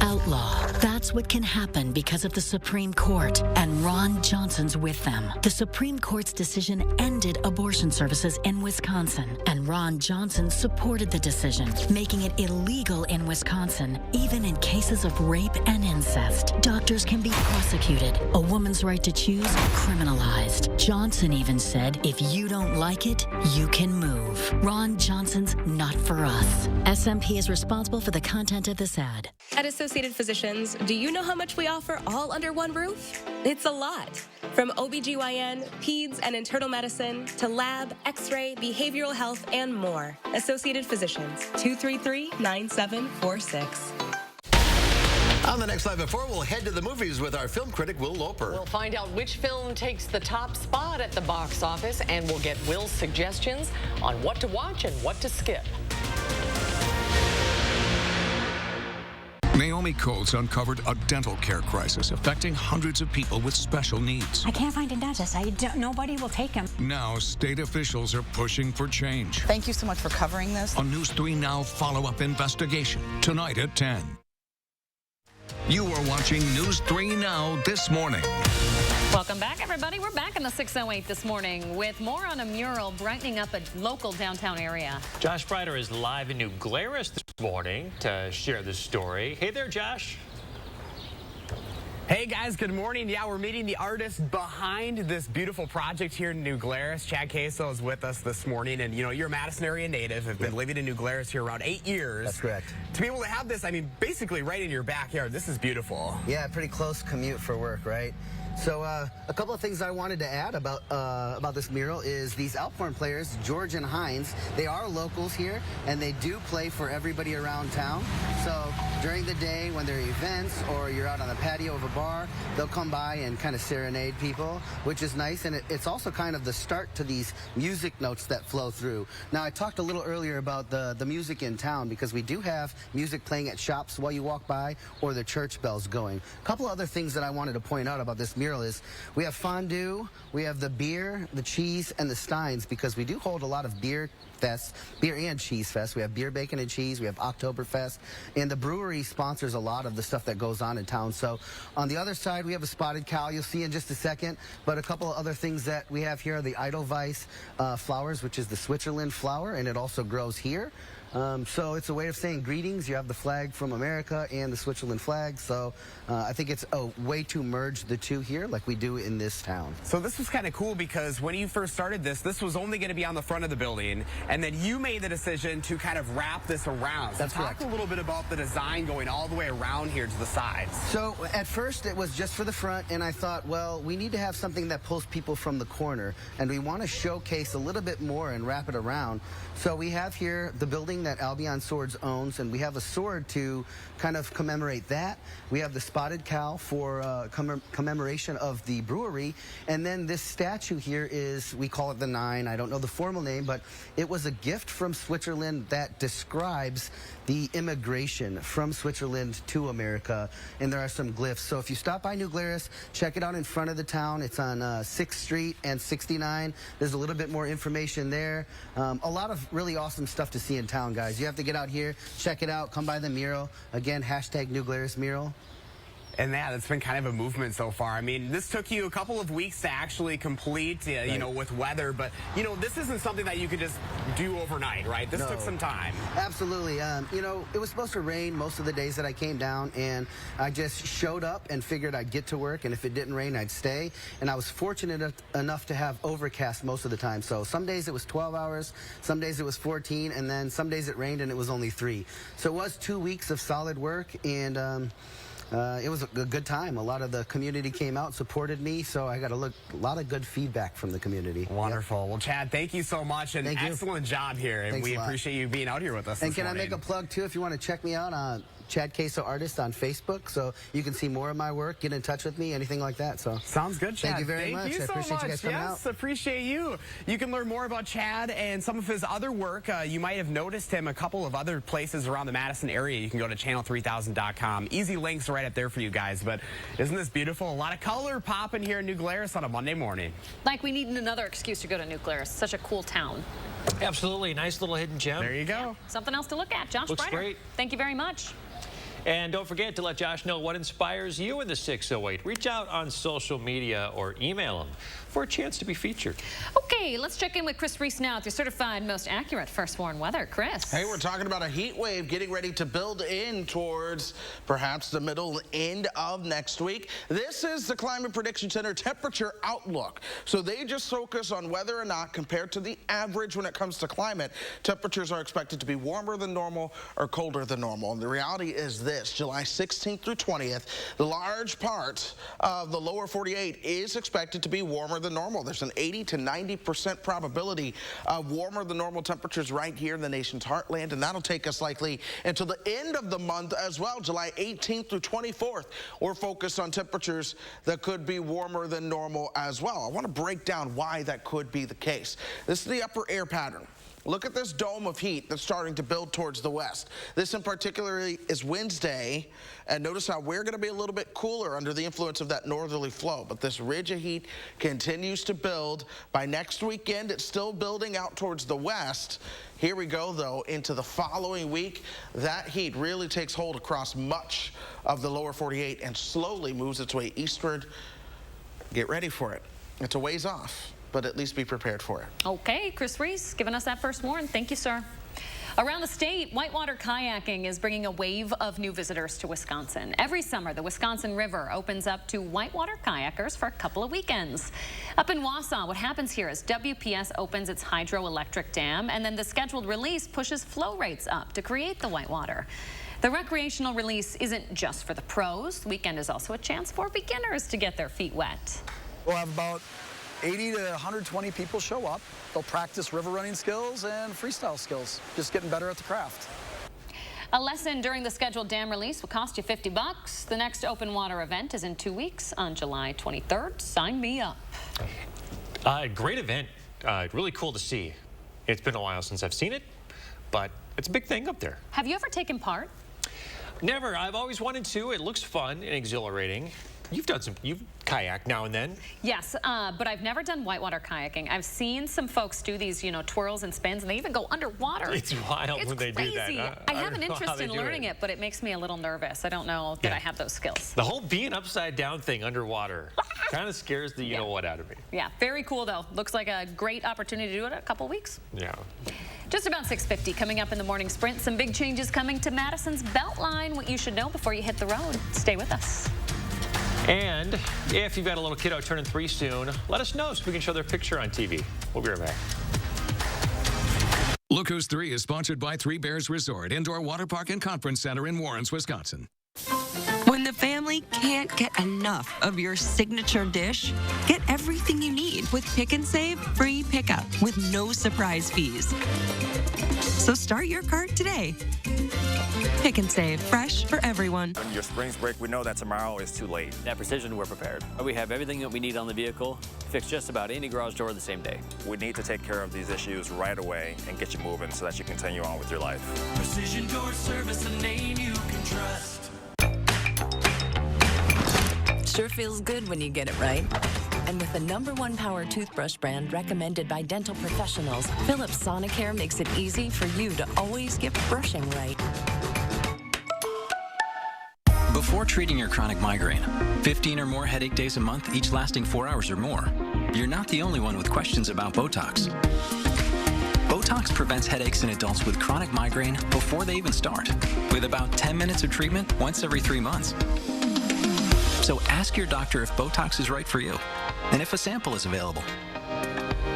Outlaw. That's what can happen because of the Supreme Court, and Ron Johnson's with them. The Supreme Court's decision ended abortion services in Wisconsin, and Ron Johnson supported the decision, making it illegal in Wisconsin, even in cases of rape and incest. Doctors can be prosecuted, a woman's right to choose criminalized. Johnson even said, if you don't like it, you can move. Ron Johnson's not for us. SMP is responsible for the content of this ad. At Associated Physicians, do you know how much we offer all under one roof? It's a lot. From OBGYN, peds and internal medicine, to lab, x-ray, behavioral health, and more. Associated Physicians, 233-9746. On the next Live at 4, we'll head to the movies with our film critic, Will Loper. We'll find out which film takes the top spot at the box office, and we'll get Will's suggestions on what to watch and what to skip. Naomi Coates uncovered a dental care crisis affecting hundreds of people with special needs. I can't find a dentist. Nobody will take him. Now, state officials are pushing for change. Thank you so much for covering this. A News 3 Now follow-up investigation, tonight at 10. You are watching News 3 Now this morning. Welcome back, everybody. We're back in the 608 this morning with more on a mural brightening up a local downtown area. Josh Breider is live in New Glarus this morning to share the story. Hey there, Josh. Hey guys, good morning. Yeah, we're meeting the artist behind this beautiful project here in New Glarus. Chad Queso is with us this morning, and you know, you're a Madison area native, have been living in New Glarus here around 8 years. That's correct. To be able to have this, I mean, basically right in your backyard, this is beautiful. Yeah, pretty close commute for work, right? So a couple of things I wanted to add about this mural is these Alphorn players, George and Hines, they are locals here, and they do play for everybody around town. So during the day when there are events or you're out on the patio of a bar, they'll come by and kind of serenade people, which is nice, and it's also kind of the start to these music notes that flow through. Now, I talked a little earlier about the music in town because we do have music playing at shops while you walk by or the church bells going. A couple other things that I wanted to point out about this mural is we have fondue, we have the beer, the cheese, and the steins, because we do hold a lot of beer fests, beer and cheese fests. We have beer, bacon, and cheese. We have Oktoberfest, and the brewery sponsors a lot of the stuff that goes on in town. So on the other side, we have a spotted cow you'll see in just a second, but a couple of other things that we have here are the Edelweiss flowers, which is the Switzerland flower, and it also grows here. So it's a way of saying greetings. You have the flag from America and the Switzerland flag. So I think it's a way to merge the two here like we do in this town. So this was kind of cool because when you first started this was only going to be on the front of the building, and then you made the decision to kind of wrap this around. So That's talk correct. a little bit about the design going all the way around here to the sides. So at first it was just for the front, and I thought, well, we need to have something that pulls people from the corner, and we want to showcase a little bit more and wrap it around. So we have here the building that Albion Swords owns, and we have a sword to kind of commemorate that. We have the spotted cow for commemoration of the brewery, and then this statue here is, we call it the Nine. I don't know the formal name, but it was a gift from Switzerland that describes the immigration from Switzerland to America, and there are some glyphs. So if you stop by New Glarus, check it out in front of the town. It's on 6th Street and 69. There's a little bit more information there. A lot of really awesome stuff to see in town, guys. You have to get out here, check it out, come by the mural. Again, hashtag New Glarus mural. And that's been kind of a movement so far. I mean, this took you a couple of weeks to actually complete, you know, with weather. But, you know, this isn't something that you could just do overnight, right? This took some time. Absolutely. You know, it was supposed to rain most of the days that I came down, and I just showed up and figured I'd get to work, and if it didn't rain, I'd stay. And I was fortunate enough to have overcast most of the time. So some days it was 12 hours, some days it was 14, and then some days it rained and it was only 3. So it was 2 weeks of solid work, and it was a good time. A lot of the community came out, supported me, so I got a lot of good feedback from the community. Wonderful. Yep. Well, Chad, thank you so much, and excellent job here. And we appreciate you being out here with us And this can morning. I make a plug, too, if you want to check me out on Chad Queso Artist on Facebook, so you can see more of my work, get in touch with me, anything like that. So sounds good, Chad. Thank you very much. Thank you I appreciate you guys coming out. Yes, appreciate you. You can learn more about Chad and some of his other work. You might have noticed him a couple of other places around the Madison area. You can go to channel3000.com. Easy links right up there for you guys. But isn't this beautiful? A lot of color popping here in New Glarus on a Monday morning. Like we need another excuse to go to New Glarus. Such a cool town. Absolutely. Nice little hidden gem. There you go. Yeah, something else to look at. Josh Looks Breiter, great. thank you very much. And don't forget to let Josh know what inspires you in the 608. Reach out on social media or email him for a chance to be featured. Okay, let's check in with Chris Reese now with your certified most accurate first warn weather. Chris. Hey, we're talking about a heat wave getting ready to build in towards perhaps the middle end of next week. This is the Climate Prediction Center temperature outlook. So they just focus on whether or not, compared to the average when it comes to climate, temperatures are expected to be warmer than normal or colder than normal. And the reality is this: July 16th through 20th, the large part of the lower 48 is expected to be warmer than normal. There's an 80 to 90% probability of warmer than normal temperatures right here in the nation's heartland, and that'll take us likely until the end of the month as well, July 18th through 24th. We're focused on temperatures that could be warmer than normal as well. I want to break down why that could be the case. This is the upper air pattern. Look at this dome of heat that's starting to build towards the west. This in particular is Wednesday, and notice how we're going to be a little bit cooler under the influence of that northerly flow, but this ridge of heat continues to build. By next weekend, it's still building out towards the west. Here we go, though, into the following week. That heat really takes hold across much of the lower 48 and slowly moves its way eastward. Get ready for it. It's a ways off, but at least be prepared for it. Okay, Chris Reese giving us that first warn. Thank you, sir. Around the state, whitewater kayaking is bringing a wave of new visitors to Wisconsin. Every summer, the Wisconsin River opens up to whitewater kayakers for a couple of weekends. Up in Wausau, what happens here is WPS opens its hydroelectric dam, and then the scheduled release pushes flow rates up to create the whitewater. The recreational release isn't just for the pros. The weekend is also a chance for beginners to get their feet wet. We'll have about 80 to 120 people show up. They'll practice river running skills and freestyle skills, just getting better at the craft. A lesson during the scheduled dam release will cost you $50. The next open water event is in 2 weeks on July 23rd. Sign me up. Great event. Really cool to see. It's been a while since I've seen it, but it's a big thing up there. Have you ever taken part? Never. I've always wanted to. It looks fun and exhilarating. You've kayaked now and then. Yes, but I've never done whitewater kayaking. I've seen some folks do these, twirls and spins, and they even go underwater. It's wild it's when they crazy. do that. I have an interest in learning it, but it makes me a little nervous. I don't know that I have those skills. The whole being upside down thing underwater kind of scares the you-know-what out of me. Yeah, very cool, though. Looks like a great opportunity to do it in a couple weeks. Yeah. Just about 6:50 coming up in the morning sprint. Some big changes coming to Madison's Beltline. What you should know before you hit the road. Stay with us. And if you've got a little kiddo turning 3 soon, let us know so we can show their picture on TV. We'll be right back. Look Who's 3 is sponsored by Three Bears Resort, Indoor Water Park and Conference Center in Warrens, Wisconsin. When the family can't get enough of your signature dish, get everything you need with Pick and Save free pickup with no surprise fees. So start your cart today. Pick and Save, fresh for everyone. On your spring break, we know that tomorrow is too late. At Precision, we're prepared. We have everything that we need on the vehicle, fix just about any garage door the same day. We need to take care of these issues right away and get you moving so that you continue on with your life. Precision Door Service, a name you can trust. Sure feels good when you get it right. And with the #1 power toothbrush brand recommended by dental professionals, Philips Sonicare makes it easy for you to always get brushing right. Before treating your chronic migraine, 15 or more headache days a month, each lasting 4 hours or more, you're not the only one with questions about Botox. Botox prevents headaches in adults with chronic migraine before they even start, with about 10 minutes of treatment once every 3 months. So ask your doctor if Botox is right for you, and if a sample is available.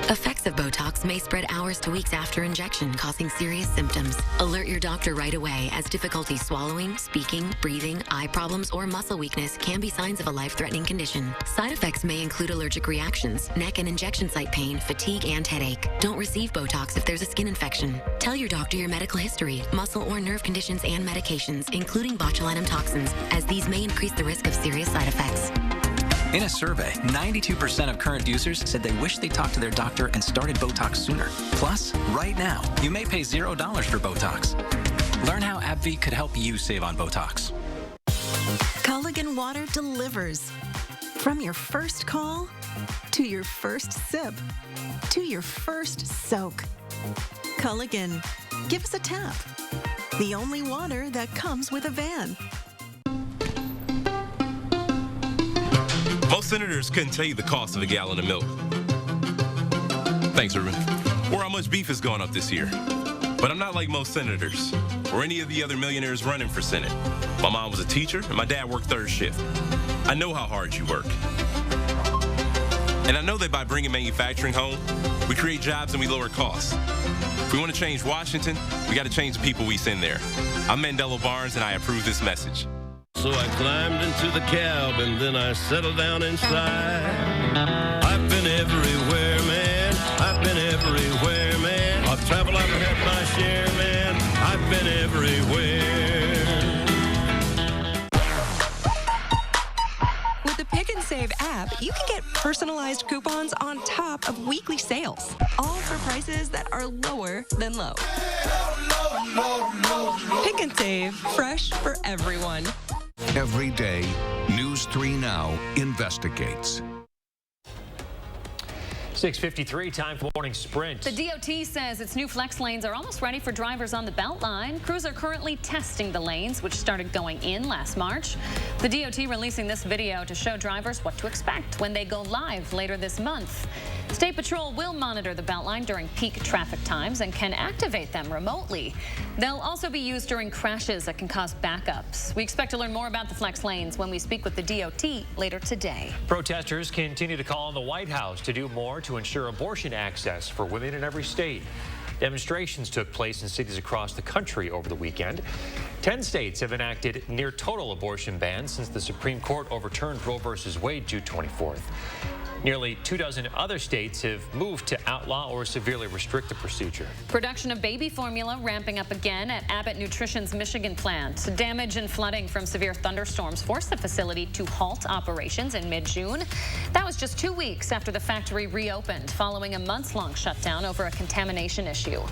Effects of Botox may spread hours to weeks after injection, causing serious symptoms. Alert your doctor right away, as difficulty swallowing, speaking, breathing, eye problems, or muscle weakness can be signs of a life-threatening condition. Side effects may include allergic reactions, neck and injection site pain, fatigue, and headache. Don't receive Botox if there's a skin infection. Tell your doctor your medical history, muscle or nerve conditions, and medications, including botulinum toxins, as these may increase the risk of serious side effects. In a survey, 92% of current users said they wish they talked to their doctor and started Botox sooner. Plus, right now, you may pay $0 for Botox. Learn how AbbVie could help you save on Botox. Culligan Water delivers. From your first call, to your first sip, to your first soak. Culligan, give us a tap. The only water that comes with a van. Most senators couldn't tell you the cost of a gallon of milk. Thanks, Ruben. Or how much beef has gone up this year. But I'm not like most senators, or any of the other millionaires running for Senate. My mom was a teacher, and my dad worked third shift. I know how hard you work. And I know that by bringing manufacturing home, we create jobs and we lower costs. If we want to change Washington, we got to change the people we send there. I'm Mandela Barnes, and I approve this message. So I climbed into the cab and then I settled down inside. I've been everywhere, man. I've been everywhere, man. I've traveled, I've had my share, man. I've been everywhere. With the Pick and Save app, you can get personalized coupons on top of weekly sales, all for prices that are lower than low. Pick and Save, fresh for everyone. Every day, News 3 Now investigates. 6:53, time for morning sprint. The DOT says its new flex lanes are almost ready for drivers on the Beltline. Crews are currently testing the lanes, which started going in last March. The DOT releasing this video to show drivers what to expect when they go live later this month. State Patrol will monitor the Beltline during peak traffic times and can activate them remotely. They'll also be used during crashes that can cause backups. We expect to learn more about the flex lanes when we speak with the DOT later today. Protesters continue to call on the White House to do more to ensure abortion access for women in every state. Demonstrations took place in cities across the country over the weekend. 10 states have enacted near total abortion bans since the Supreme Court overturned Roe v. Wade June 24th. Nearly 24 other states have moved to outlaw or severely restrict the procedure. Production of baby formula ramping up again at Abbott Nutrition's Michigan plant. Damage and flooding from severe thunderstorms forced the facility to halt operations in mid-June. That was just 2 weeks after the factory reopened following a months-long shutdown over a contamination issue.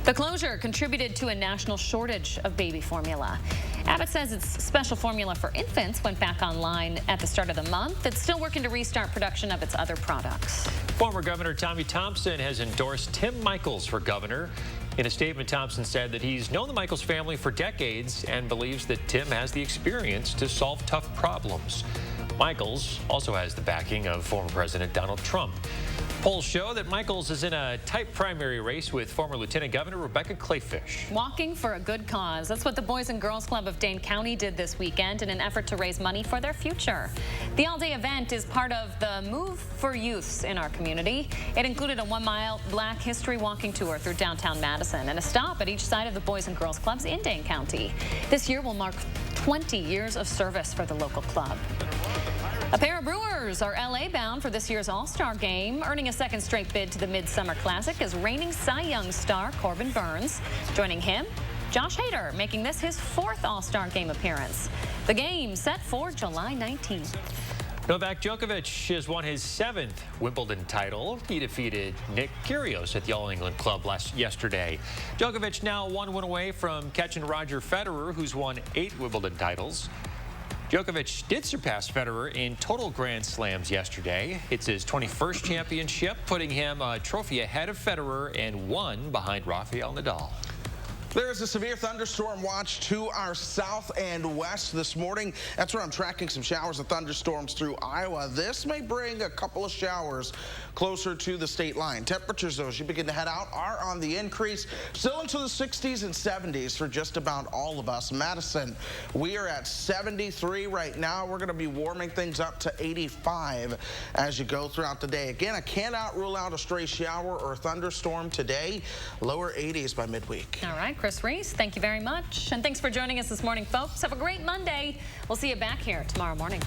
The closure contributed to a national shortage of baby formula. Abbott says its special formula for infants went back online at the start of the month. It's still working to restart production of its other products. Former Governor Tommy Thompson has endorsed Tim Michels for governor. In a statement, Thompson said that he's known the Michels family for decades and believes that Tim has the experience to solve tough problems. Michels also has the backing of former President Donald Trump. Polls show that Michels is in a tight primary race with former Lieutenant Governor Rebecca Clayfish. Walking for a good cause. That's what the Boys and Girls Club of Dane County did this weekend in an effort to raise money for their future. The all-day event is part of the Move for Youths in our community. It included a 1-mile Black History walking tour through downtown Madison and a stop at each side of the Boys and Girls Clubs in Dane County. This year will mark 20 years of service for the local club. A pair of Brewers are LA bound for this year's All-Star Game. Earning a second straight bid to the Midsummer Classic is reigning Cy Young star Corbin Burns. Joining him, Josh Hader, making this his 4th All-Star Game appearance. The game set for July 19th. Novak Djokovic has won his 7th Wimbledon title. He defeated Nick Kyrgios at the All-England Club yesterday. Djokovic now 1 win away from catching Roger Federer, who's won 8 Wimbledon titles. Djokovic did surpass Federer in total Grand Slams yesterday. It's his 21st championship, putting him a trophy ahead of Federer and 1 behind Rafael Nadal. There is a severe thunderstorm watch to our south and west this morning. That's where I'm tracking some showers and thunderstorms through Iowa. This may bring a couple of showers closer to the state line. Temperatures, though, as you begin to head out, are on the increase. Still into the 60s and 70s for just about all of us. Madison, we are at 73 right now. We're going to be warming things up to 85 as you go throughout the day. Again, I cannot rule out a stray shower or thunderstorm today. Lower 80s by midweek. All right, Chris Reese, thank you very much. And thanks for joining us this morning, folks. Have a great Monday. We'll see you back here tomorrow morning.